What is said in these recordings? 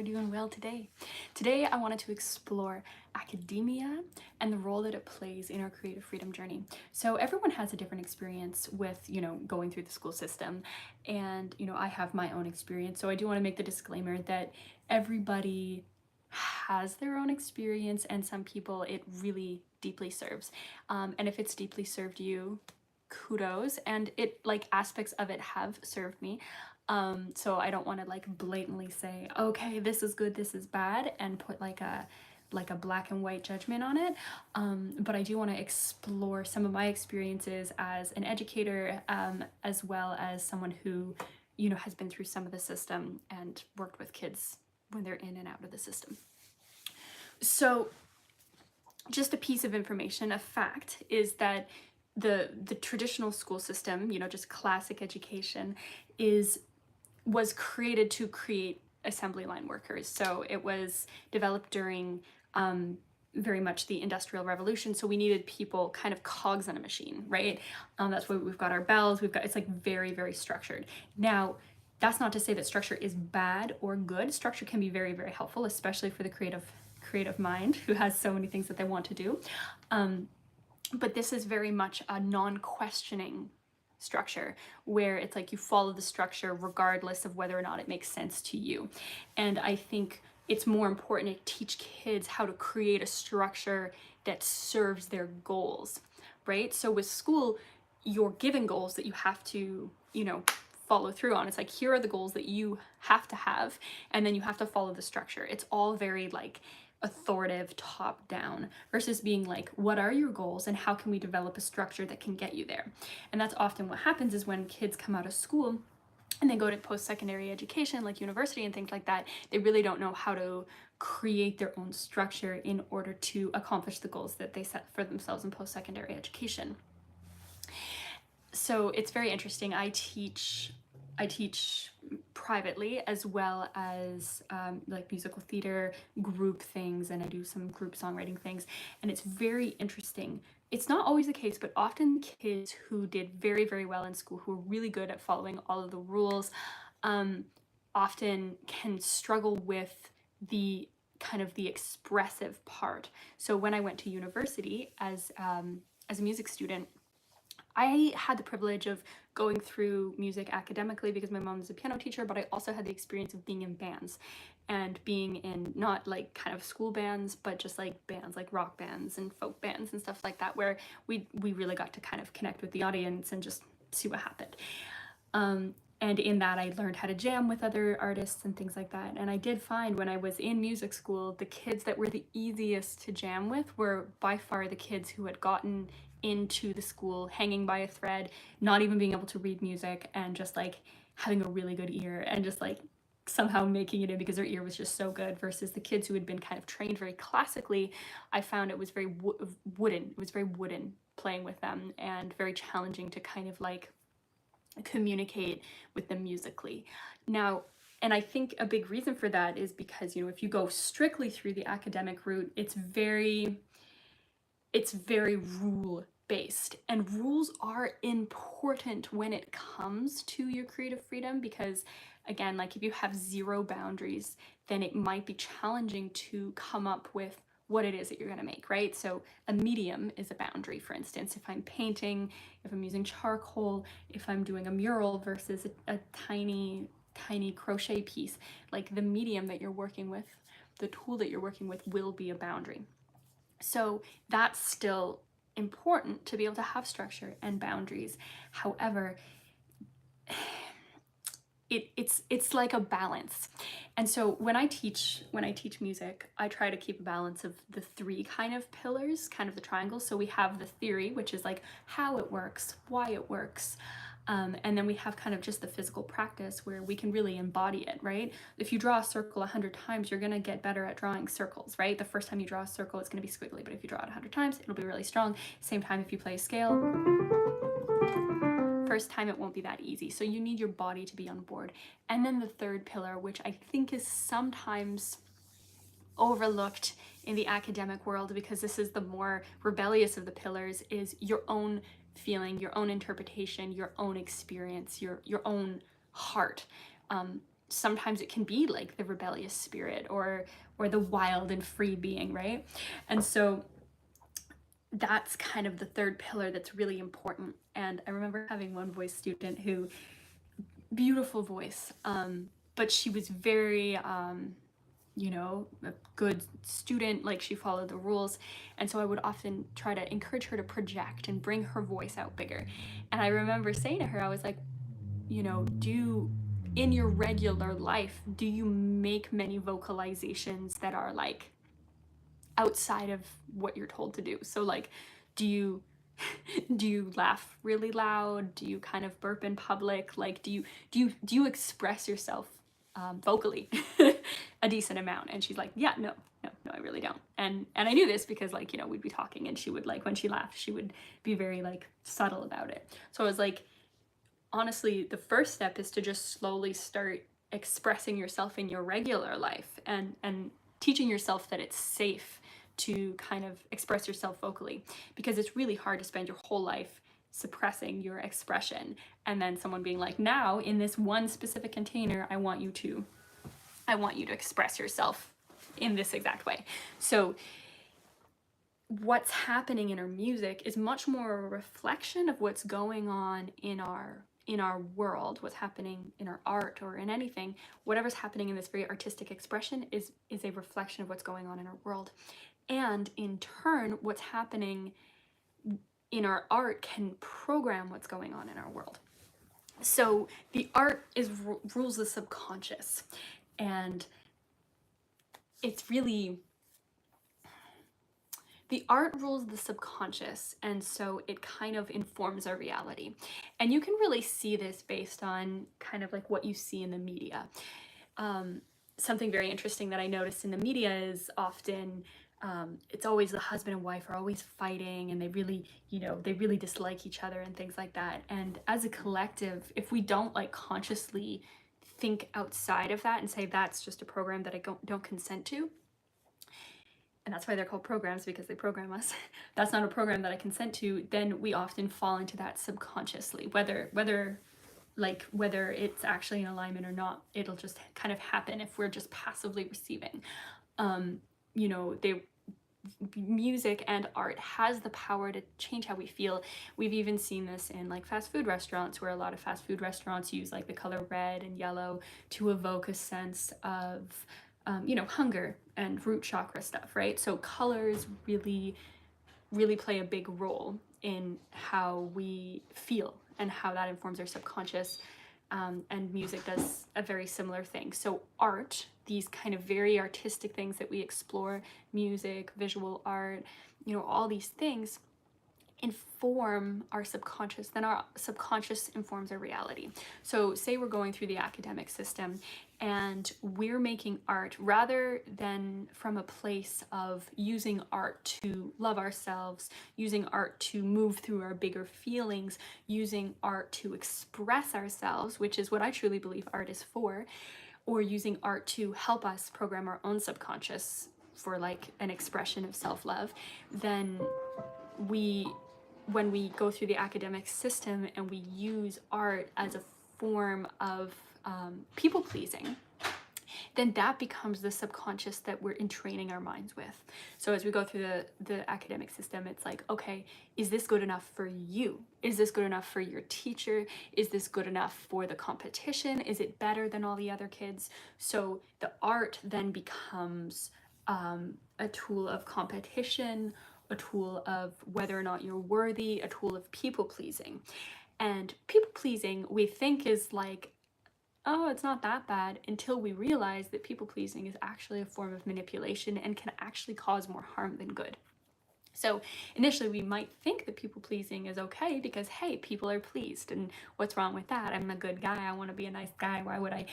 doing well today. Today, I wanted to explore academia and the role that it plays in our creative freedom journey. So everyone has a different experience with, going through the school system. And, I have my own experience. So I do want to make the disclaimer that everybody has their own experience, and some people it really deeply serves. And if it's deeply served you, kudos. And aspects of it have served me. So I don't want to blatantly say, okay, this is good, this is bad, and put like a black and white judgment on it. But I do want to explore some of my experiences as an educator, as well as someone who, has been through some of the system and worked with kids when they're in and out of the system. So just a piece of information, a fact, is that the traditional school system, just classic education, was created to create assembly line workers. So it was developed during very much the Industrial Revolution. So we needed people kind of cogs on a machine, right? That's why we've got our bells. It's like very, very structured. Now, that's not to say that structure is bad or good. Structure can be very, very helpful, especially for the creative mind who has so many things that they want to do. But this is very much a non-questioning structure where it's like you follow the structure regardless of whether or not it makes sense to you. And I think it's more important to teach kids how to create a structure that serves their goals, right? So with school, you're given goals that you have to, follow through on. It's like, here are the goals that you have to have, and then you have to follow the structure. It's all very authoritative, top down, versus being like, what are your goals and how can we develop a structure that can get you there? And that's often what happens is when kids come out of school and they go to post-secondary education like university and things like that, they really don't know how to create their own structure in order to accomplish the goals that they set for themselves in post-secondary education. So it's very interesting. I teach privately, as well as musical theater group things, and I do some group songwriting things, and it's very interesting. It's not always the case, but often kids who did very, very well in school, who are really good at following all of the rules, often can struggle with the kind of the expressive part. So when I went to university as a music student, I had the privilege of going through music academically because my mom is a piano teacher, but I also had the experience of being in bands and being in not kind of school bands, but just bands like rock bands and folk bands and stuff like that, where we really got to kind of connect with the audience and just see what happened. And in that, I learned how to jam with other artists and things like that. And I did find when I was in music school, the kids that were the easiest to jam with were by far the kids who had gotten into the school hanging by a thread, not even being able to read music, and just having a really good ear and just somehow making it in because their ear was just so good, versus the kids who had been kind of trained very classically. I found it was very wooden. It was very wooden playing with them, and very challenging to kind of communicate with them musically. Now, and I think a big reason for that is because, if you go strictly through the academic route, it's very rule based, and rules are important when it comes to your creative freedom, because again, if you have zero boundaries, then it might be challenging to come up with what it is that you're going to make, right? So a medium is a boundary. For instance, if I'm painting, if I'm using charcoal, if I'm doing a mural versus a tiny crochet piece, the medium that you're working with, the tool that you're working with, will be a boundary. So that's still important to be able to have structure and boundaries. However, it's like a balance. And so when I teach music, I try to keep a balance of the three kind of pillars, kind of the triangle. So we have the theory, which is how it works, why it works. And then we have kind of just the physical practice where we can really embody it, right? If you draw a circle 100 times, you're going to get better at drawing circles, right? The first time you draw a circle, it's going to be squiggly, but if you draw it 100 times, it'll be really strong. Same time if you play a scale. First time it won't be that easy. So you need your body to be on board. And then the third pillar, which I think is sometimes overlooked in the academic world because this is the more rebellious of the pillars, is your own feeling, your own interpretation, your own experience, your own heart. sometimes it can be like the rebellious spirit or the wild and free being, right? And so that's kind of the third pillar that's really important. And I remember having one voice student who, beautiful voice, but she was very you know, a good student, like she followed the rules. And so I would often try to encourage her to project and bring her voice out bigger. And I remember saying to her, I was like, you know, in your regular life, do you make many vocalizations that are like outside of what you're told to do? So like, do you do you laugh really loud? Do you kind of burp in public? Like, do you express yourself vocally a decent amount? And she's like, yeah, no, I really don't. And I knew this because, like, you know, we'd be talking and she would, like, when she laughed, she would be very like subtle about it. So I was like, honestly, the first step is to just slowly start expressing yourself in your regular life and teaching yourself that it's safe to kind of express yourself vocally, because it's really hard to spend your whole life suppressing your expression and then someone being like, now in this one specific container, I want you to express yourself in this exact way. So what's happening in our music is much more a reflection of what's going on in our world, what's happening in our art or in anything. Whatever's happening in this very artistic expression is a reflection of what's going on in our world. And in turn, what's happening in our art can program what's going on in our world. So the art rules the subconscious, and it's really, the art rules the subconscious, and so it kind of informs our reality. And you can really see this based on kind of like what you see in the media. Something very interesting that I noticed in the media is often it's always the husband and wife are always fighting, and they really, you know, they really dislike each other and things like that. And as a collective, if we don't like consciously think outside of that and say that's just a program that I don't consent to, and that's why they're called programs, because they program us, that's not a program that I consent to, then we often fall into that subconsciously, whether it's actually in alignment or not. It'll just kind of happen if we're just passively receiving. You know, music and art has the power to change how we feel. We've even seen this in like fast food restaurants, where a lot of fast food restaurants use like the color red and yellow to evoke a sense of you know, hunger and root chakra stuff, right? So colors really play a big role in how we feel and how that informs our subconscious. And music does a very similar thing. So art, these kind of very artistic things that we explore, music, visual art, you know, all these things inform our subconscious, then our subconscious informs our reality. So say we're going through the academic system and we're making art rather than from a place of using art to love ourselves, using art to move through our bigger feelings, using art to express ourselves, which is what I truly believe art is for, or using art to help us program our own subconscious for like an expression of self-love, then when we go through the academic system and we use art as a form of people pleasing, then that becomes the subconscious that we're entraining our minds with. So as we go through the academic system, it's like, okay, is this good enough for you? Is this good enough for your teacher? Is this good enough for the competition? Is it better than all the other kids? So the art then becomes a tool of competition, a tool of whether or not you're worthy, a tool of people pleasing. And people pleasing we think is like, oh, it's not that bad, until we realize that people pleasing is actually a form of manipulation and can actually cause more harm than good. So initially we might think that people pleasing is okay because, hey, people are pleased, and what's wrong with that? I'm a good guy, I want to be a nice guy, why would I,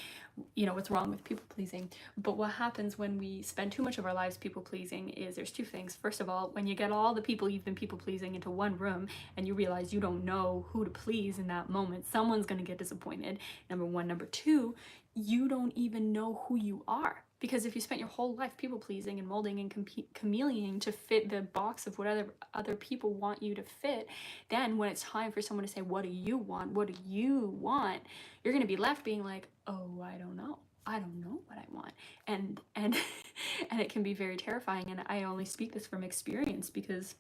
you know, what's wrong with people pleasing? But what happens when we spend too much of our lives people pleasing is there's two things. First of all, when you get all the people you've been people pleasing into one room and you realize you don't know who to please in that moment, someone's going to get disappointed, number one. Number two, you don't even know who you are, Because if you spent your whole life people pleasing and molding and chameleoning to fit the box of what other people want you to fit, then when it's time for someone to say, what do you want? What do you want? You're going to be left being like, oh, I don't know. I don't know what I want. And and it can be very terrifying. And I only speak this from experience because,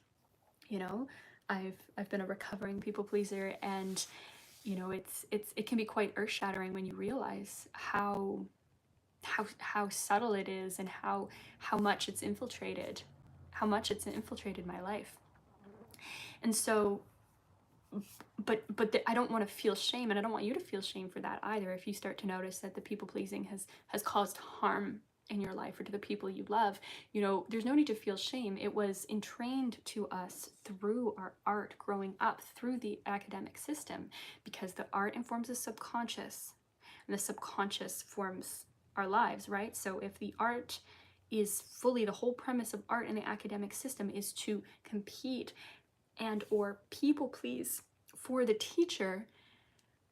you know, I've been a recovering people pleaser, and you know, it can be quite earth-shattering when you realize how subtle it is, and how much it's infiltrated my life. And so, I don't want to feel shame, and I don't want you to feel shame for that either. If you start to notice that the people pleasing has caused harm in your life or to the people you love, you know, there's no need to feel shame. It was entrained to us through our art growing up, through the academic system, because the art informs the subconscious, and the subconscious forms our lives, right? So if the art is fully, the whole premise of art in the academic system is to compete and or people please for the teacher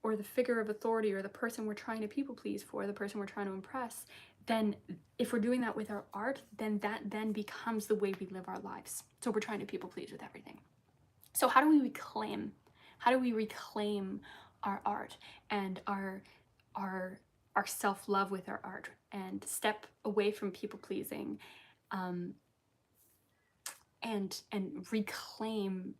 or the figure of authority or the person we're trying to people please for, the person we're trying to impress, then if we're doing that with our art, then that then becomes the way we live our lives. So we're trying to people please with everything. So how do we reclaim our art and our self-love with our art, and step away from people pleasing, and reclaim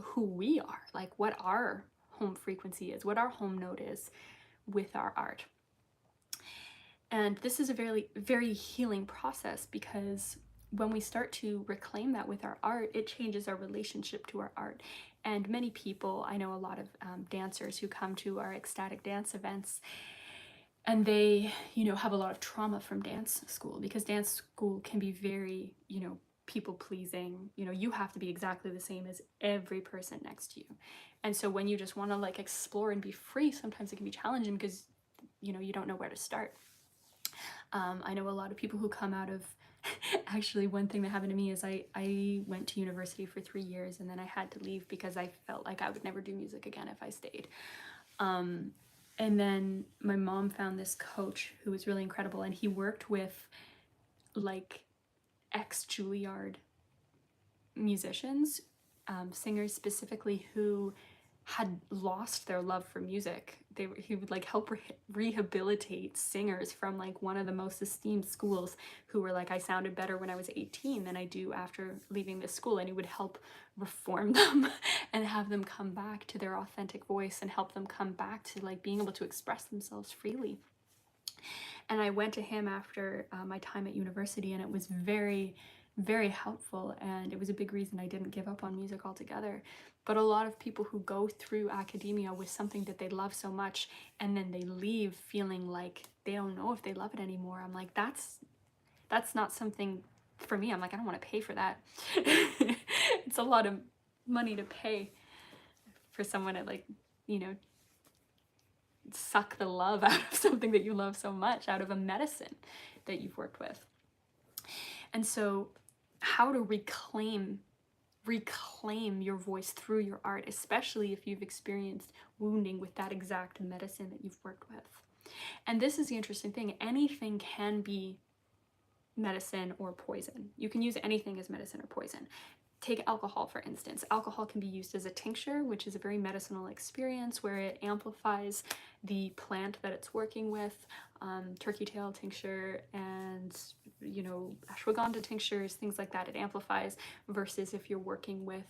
who we are, like what our home frequency is, what our home note is with our art? And this is a very, very healing process, because when we start to reclaim that with our art, it changes our relationship to our art. And many people, I know a lot of dancers who come to our ecstatic dance events, and they, you know, have a lot of trauma from dance school, because dance school can be very, you know, people pleasing. You know, you have to be exactly the same as every person next to you. And so when you just want to like explore and be free, sometimes it can be challenging because, you know, you don't know where to start. I know a lot of people who come out of, actually one thing that happened to me is I went to university for 3 years, and then I had to leave because I felt like I would never do music again if I stayed. And then my mom found this coach who was really incredible, and he worked with like ex-Juilliard musicians, singers specifically, who had lost their love for music. He would like help rehabilitate singers from like one of the most esteemed schools, who were like, I sounded better when I was 18 than I do after leaving this school. And he would help reform them and have them come back to their authentic voice, and help them come back to like being able to express themselves freely. And I went to him after my time at university, and it was very, very helpful, and it was a big reason I didn't give up on music altogether. But a lot of people who go through academia with something that they love so much, and then they leave feeling like they don't know if they love it anymore. I'm like, that's not something for me. I'm like, I don't want to pay for that. It's a lot of money to pay for someone to like, you know, suck the love out of something that you love so much, out of a medicine that you've worked with. And so how to reclaim your voice through your art, especially if you've experienced wounding with that exact medicine that you've worked with. And this is the interesting thing. Anything can be medicine or poison. You can use anything as medicine or poison. Take alcohol, for instance. Alcohol can be used as a tincture, which is a very medicinal experience where it amplifies the plant that it's working with. Turkey tail tincture and, you know, ashwagandha tinctures, things like that. It amplifies, versus if you're working with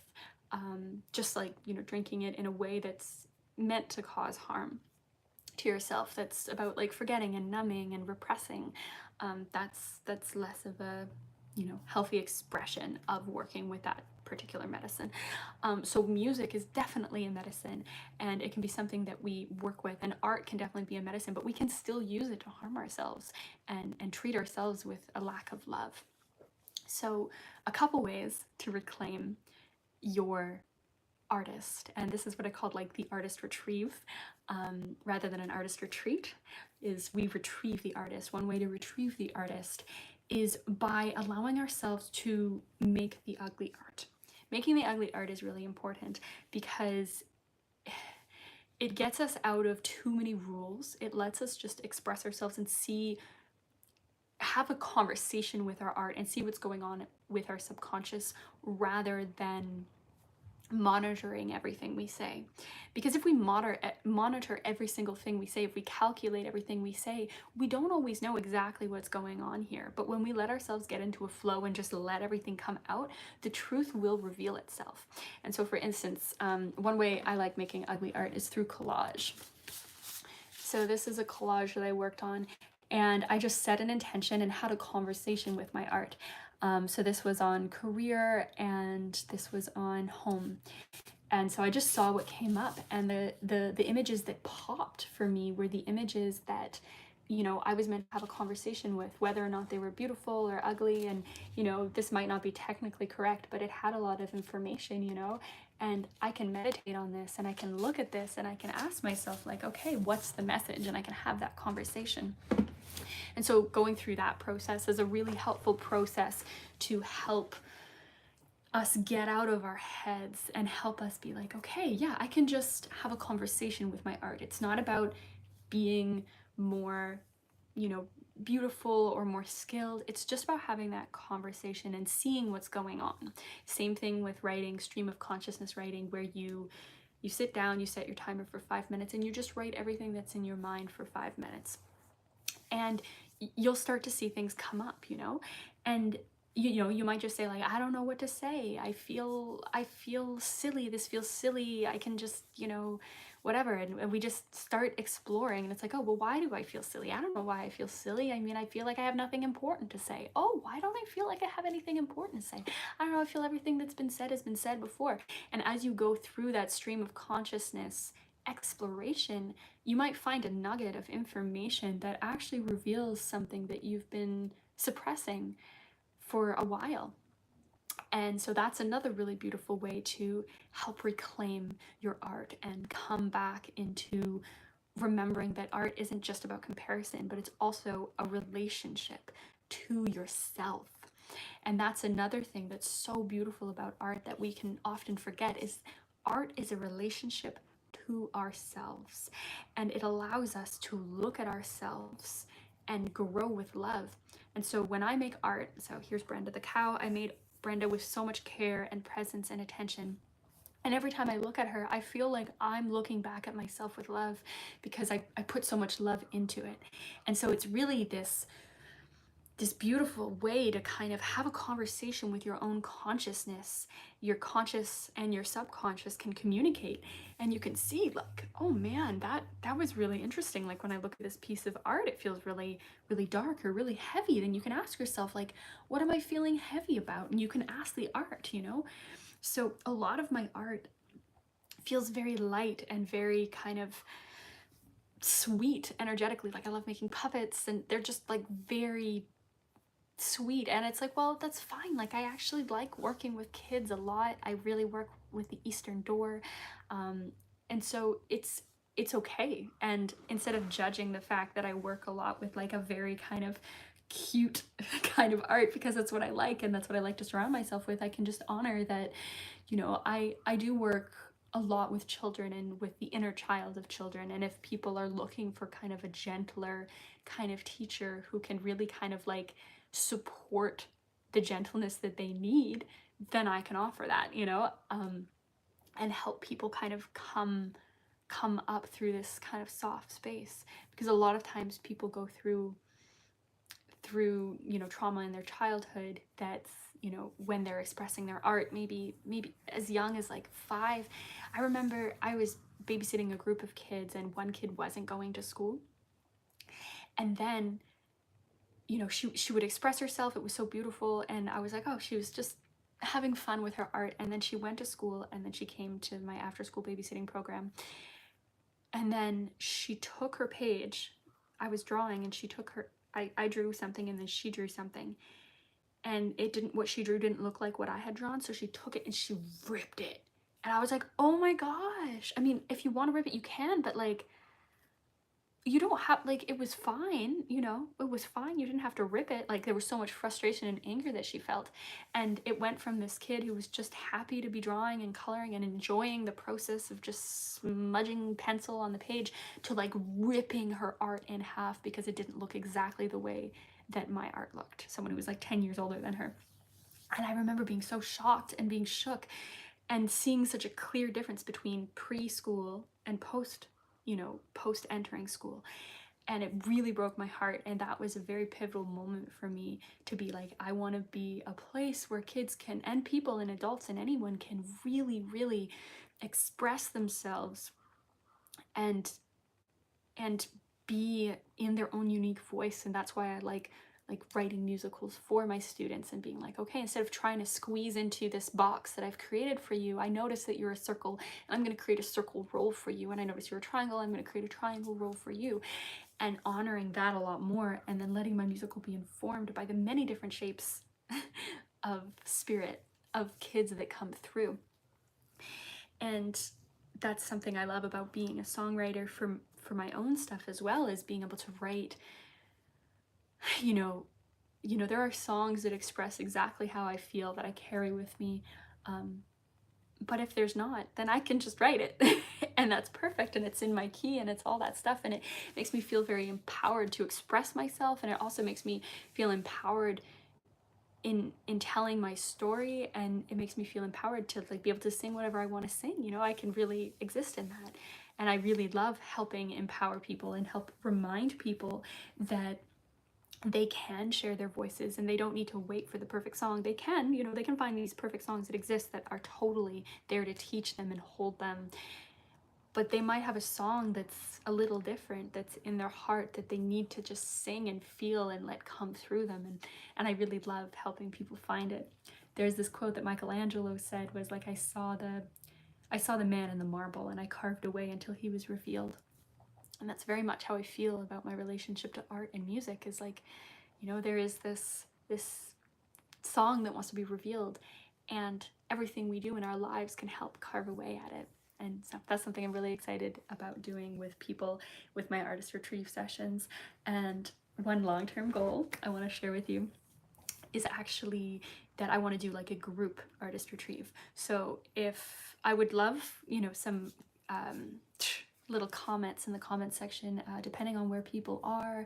just like, you know, drinking it in a way that's meant to cause harm to yourself, that's about like forgetting and numbing and repressing. That's less of a, you know, healthy expression of working with that particular medicine. So music is definitely a medicine, and it can be something that we work with, and art can definitely be a medicine, but we can still use it to harm ourselves and treat ourselves with a lack of love. So a couple ways to reclaim your artist, and this is what I called like the artist retrieve, rather than an artist retreat, is we retrieve the artist. One way to retrieve the artist is by allowing ourselves to make the ugly art. Making the ugly art is really important because it gets us out of too many rules. It lets us just express ourselves and see have a conversation with our art and see what's going on with our subconscious rather than monitoring everything we say. Because if we monitor every single thing we say, if we calculate everything we say, we don't always know exactly what's going on here. But when we let ourselves get into a flow and just let everything come out, the truth will reveal itself. And so, for instance, one way I like making ugly art is through collage. So this is a collage that I worked on, and I just set an intention and had a conversation with my art. So this was on career and this was on home. And so I just saw what came up, and the images that popped for me were the images that, you know, I was meant to have a conversation with, whether or not they were beautiful or ugly. And, you know, this might not be technically correct, but it had a lot of information, you know, and I can meditate on this and I can look at this and I can ask myself, like, okay, what's the message? And I can have that conversation. And so going through that process is a really helpful process to help us get out of our heads and help us be like, okay, yeah, I can just have a conversation with my art. It's not about being more, you know, beautiful or more skilled. It's just about having that conversation and seeing what's going on. Same thing with writing, stream of consciousness writing, where you sit down, you set your timer for 5 minutes, and you just write everything that's in your mind for 5 minutes. And you'll start to see things come up, you know, and you know, you might just say, like, I don't know what to say, I feel silly, this feels silly, I can just, you know, whatever. And we just start exploring, and it's like, oh, well, why do I feel silly? I don't know why I feel silly. I mean, I feel like I have nothing important to say. Oh, why don't I feel like I have anything important to say? I don't know, I feel everything that's been said has been said before. And as you go through that stream of consciousness exploration, you might find a nugget of information that actually reveals something that you've been suppressing for a while. And so that's another really beautiful way to help reclaim your art and come back into remembering that art isn't just about comparison, but it's also a relationship to yourself. And that's another thing that's so beautiful about art that we can often forget, is art is a relationship to ourselves, and it allows us to look at ourselves and grow with love. And so when I make art, so here's Brenda the cow, I made Brenda with so much care and presence and attention. And every time I look at her, I feel like I'm looking back at myself with love, because I put so much love into it. And so it's really this beautiful way to kind of have a conversation with your own consciousness. Your conscious and your subconscious can communicate, and you can see, like, oh man, that was really interesting. Like, when I look at this piece of art, it feels really, really dark or really heavy. Then you can ask yourself, like, what am I feeling heavy about? And you can ask the art, you know. So a lot of my art feels very light and very kind of sweet energetically. Like, I love making puppets, and they're just like very sweet. And it's like, well, that's fine. Like, I actually like working with kids a lot. I really work with the Eastern Door. And so it's okay. And instead of judging the fact that I work a lot with like a very kind of cute kind of art, because that's what I like and that's what I like to surround myself with, I can just honor that, you know, I do work a lot with children and with the inner child of children. And if people are looking for kind of a gentler kind of teacher who can really kind of like support the gentleness that they need, then I can offer that, you know, and help people kind of come up through this kind of soft space. Because a lot of times people go through, you know, trauma in their childhood that's, you know, when they're expressing their art, maybe as young as like 5. I remember I was babysitting a group of kids, and one kid wasn't going to school, and then, you know, she would express herself. It was so beautiful, and I was like, oh, she was just having fun with her art. And then she went to school, and then she came to my after school babysitting program, and then she took her page. I was drawing, and she took her, I drew something, and then she drew something, and it didn't, what she drew didn't look like what I had drawn, so she took it and she ripped it. And I was like, oh my gosh. I mean, if you want to rip it, you can, but like, you don't have, like, it was fine, you know, it was fine. You didn't have to rip it. Like, there was so much frustration and anger that she felt. And it went from this kid who was just happy to be drawing and coloring and enjoying the process of just smudging pencil on the page, to like ripping her art in half because it didn't look exactly the way that my art looked, someone who was like 10 years older than her. And I remember being so shocked and being shook and seeing such a clear difference between preschool and post, post entering school. And it really broke my heart. And that was a very pivotal moment for me to be like, I want to be a place where kids can, and people and adults and anyone can really, really express themselves and be in their own unique voice. And that's why I like writing musicals for my students and being like, okay, instead of trying to squeeze into this box that I've created for you, I notice that you're a circle and I'm going to create a circle role for you. And I notice you're a triangle, I'm going to create a triangle role for you. And honoring that a lot more, and then letting my musical be informed by the many different shapes of spirit of kids that come through. And that's something I love about being a songwriter for my own stuff as well, is being able to write, there are songs that express exactly how I feel, that I carry with me. But if there's not, then I can just write it and that's perfect, and it's in my key and it's all that stuff, and it makes me feel very empowered to express myself, and it also makes me feel empowered in telling my story, and it makes me feel empowered to like be able to sing whatever I want to sing. I can really exist in that. And I really love helping empower people and help remind people that they can share their voices and they don't need to wait for the perfect song. They can, they can find these perfect songs that exist that are totally there to teach them and hold them. But they might have a song that's a little different, that's in their heart, that they need to just sing and feel and let come through them. And I really love helping people find it. There's this quote that Michelangelo said was like, I saw the man in the marble and I carved away until he was revealed. And that's very much how I feel about my relationship to art and music, is like, there is this song that wants to be revealed, and everything we do in our lives can help carve away at it. And so that's something I'm really excited about doing with people with my artist retrieve sessions. And one long-term goal I want to share with you is actually that I want to do like a group artist retrieve. So if I would love, some little comments in the comment section, depending on where people are,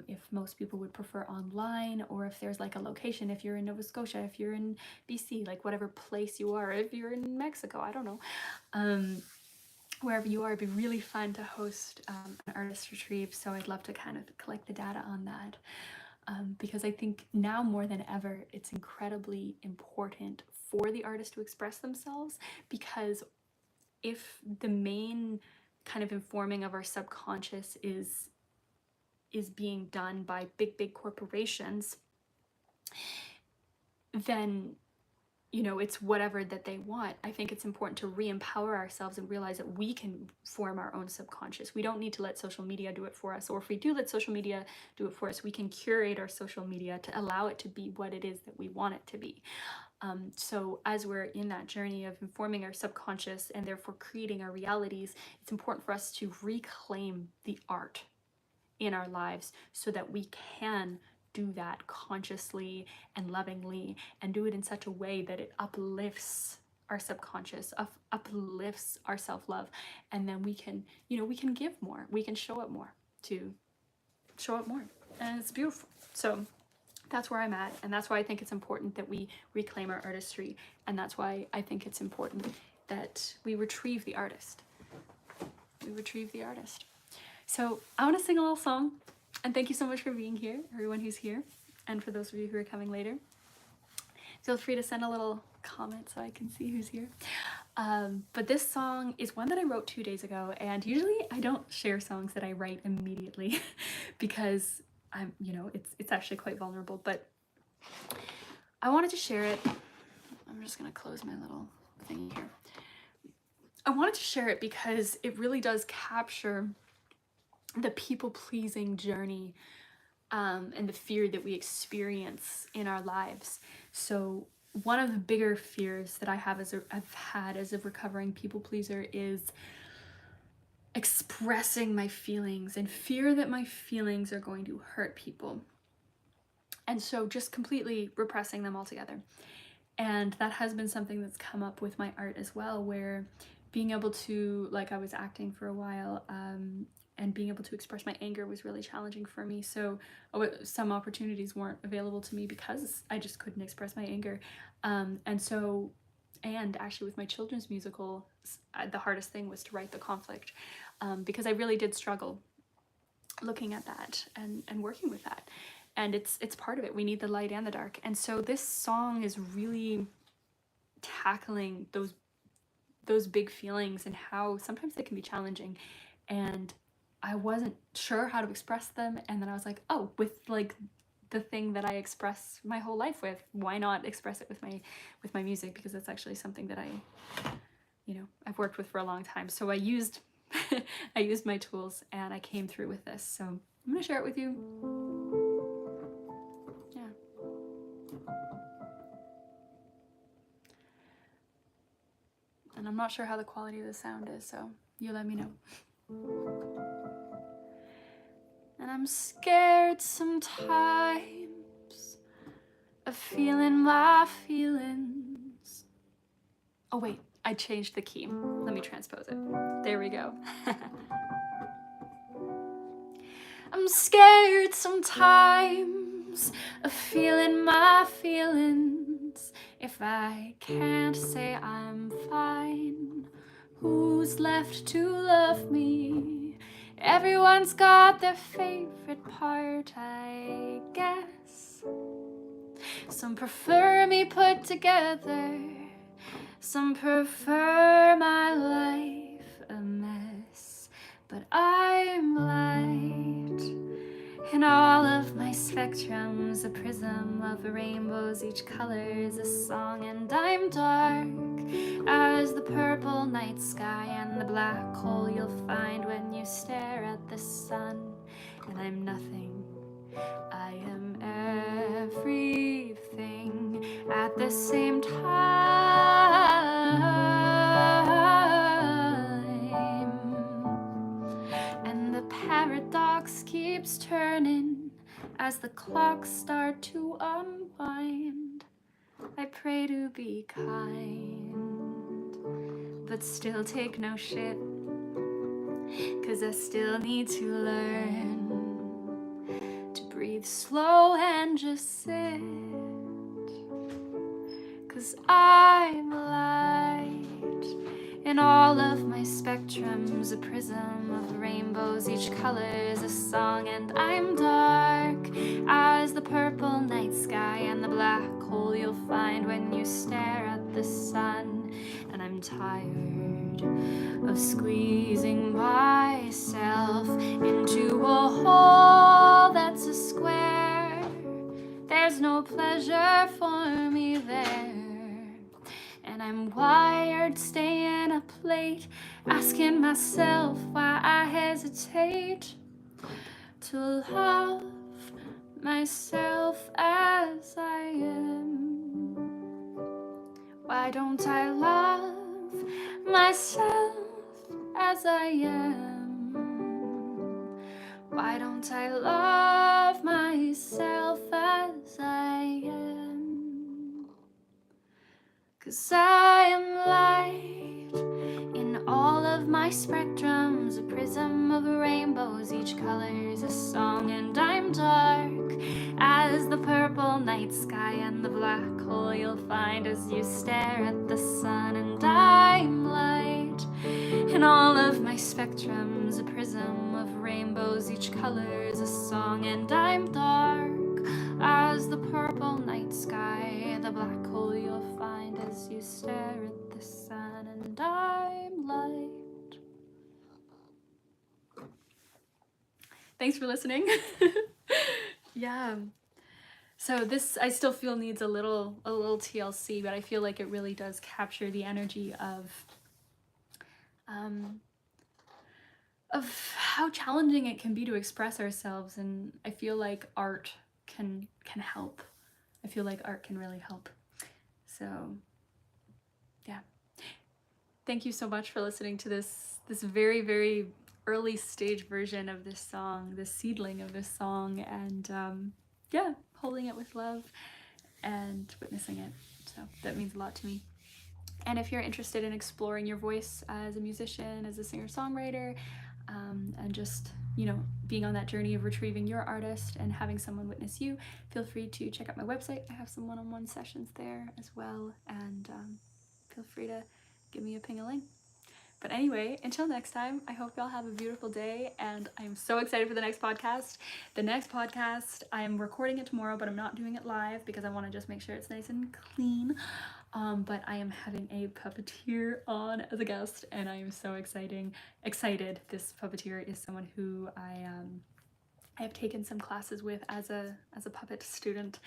if most people would prefer online, or if there's like a location, if you're in Nova Scotia, if you're in BC, like whatever place you are, if you're in Mexico, I don't know, wherever you are, it'd be really fun to host an artist retrieve. So I'd love to kind of collect the data on that, because I think now more than ever, it's incredibly important for the artist to express themselves, because if the main kind of informing of our subconscious is being done by big corporations, then it's whatever that they want. I think it's important to re-empower ourselves and realize that we can form our own subconscious. We don't need to let social media do it for us, or if we do let social media do it for us, we can curate our social media to allow it to be what it is that we want it to be. So as we're in that journey of informing our subconscious and therefore creating our realities, it's important for us to reclaim the art in our lives so that we can do that consciously and lovingly, and do it in such a way that it uplifts our subconscious, uplifts our self-love, and then we can, we can give more, we can show up more, and it's beautiful. So that's where I'm at, and that's why I think it's important that we reclaim our artistry, and that's why I think it's important that we retrieve the artist. So I want to sing a little song, and thank you so much for being here, everyone who's here, and for those of you who are coming later. Feel free to send a little comment so I can see who's here. But this song is one that I wrote 2 days ago, and usually I don't share songs that I write immediately because I'm, it's actually quite vulnerable, but I wanted to share it. I'm just gonna close my little thing here. I wanted to share it because it really does capture the people-pleasing journey and the fear that we experience in our lives. So one of the bigger fears that I've had as a recovering people pleaser is expressing my feelings, and fear that my feelings are going to hurt people. And so just completely repressing them altogether. And that has been something that's come up with my art as well, where being able to, like, I was acting for a while, and being able to express my anger was really challenging for me. So some opportunities weren't available to me because I just couldn't express my anger. And actually with my children's musical, the hardest thing was to write the conflict, because I really did struggle looking at that and working with that. And it's part of it. We need the light and the dark. And so this song is really tackling those big feelings and how sometimes they can be challenging. And I wasn't sure how to express them. And then I was like, oh, with like the thing that I express my whole life with, why not express it with my music? Because that's actually something that I've worked with for a long time. So I used I used my tools and I came through with this. So I'm gonna share it with you. Yeah. And I'm not sure how the quality of the sound is, so you let me know. And I'm scared sometimes of feeling my feelings. Oh wait, I changed the key. Let me transpose it. There we go. I'm scared sometimes of feeling my feelings. If I can't say I'm fine, who's left to love me? Everyone's got their favorite part, I guess. Some prefer me put together, some prefer my life a mess. But I'm light in all of my spectrums, a prism of rainbows, each color is a song. And I'm dark as the purple night sky and the black hole you'll find when you stare at the sun. And I'm nothing, I am everything at the same time. And the paradox keeps turning as the clocks start to unwind. I pray to be kind, but still take no shit, 'cause I still need to learn to breathe slow and just sit. 'Cause I'm light in all of my spectrums, a prism of rainbows, each color is a song. And I'm dark as the purple night sky and the black hole you'll find when you stare at the sun. And I'm tired of squeezing myself into a hole that's a square. There's no pleasure for me there. And I'm wired staying up late, asking myself why I hesitate to love myself as I am. Why don't I love myself as I am? Why don't I love myself as I am? 'Cause I am light in all of my spectrums, a prism of rainbows, each color is a song. And I'm dark as the purple night sky and the black hole you'll find as you stare at the sun. And I'm light in all of my spectrums, a prism of rainbows, each color is a song. And I'm dark as the purple night sky, the black hole you'll find as you stare at the sun. And I'm light. Thanks for listening. Yeah. So this, I still feel needs a little TLC, but I feel like it really does capture the energy of how challenging it can be to express ourselves. And I feel like art can help. I feel like art can really help. So yeah. Thank you so much for listening to this very, very early stage version of this song, the seedling of this song, and yeah, holding it with love and witnessing it. So that means a lot to me. And if you're interested in exploring your voice as a musician, as a singer-songwriter, and just, being on that journey of retrieving your artist and having someone witness you. Feel free to check out my website. I have some one-on-one sessions there as well, and feel free to give me a ping-a-ling. But anyway, until next time, I hope y'all have a beautiful day, and I'm so excited for the next podcast. The next podcast, I'm recording it tomorrow, but I'm not doing it live because I want to just make sure it's nice and clean. But I am having a puppeteer on as a guest, and I am so excited. This puppeteer is someone who I have taken some classes with as a puppet student,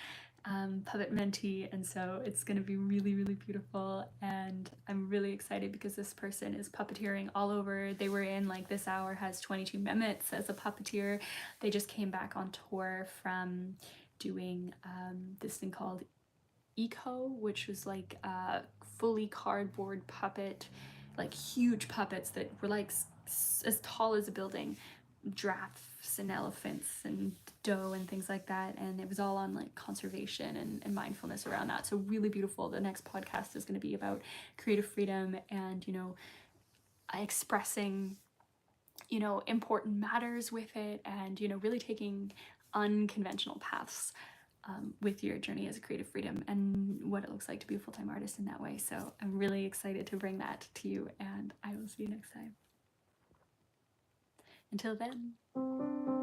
puppet mentee, and so it's going to be really, really beautiful. And I'm really excited because this person is puppeteering all over. They were in, like, This Hour has 22 Mehmets as a puppeteer. They just came back on tour from doing this thing called Eco, which was like a fully cardboard puppet, like huge puppets that were like as tall as a building, giraffes and elephants and doe and things like that. And it was all on like conservation and mindfulness around that. So really beautiful. The next podcast is going to be about creative freedom and, expressing, important matters with it, and, really taking unconventional paths with your journey as a creative freedom and what it looks like to be a full-time artist in that way. So I'm really excited to bring that to you, and I will see you next time. Until then.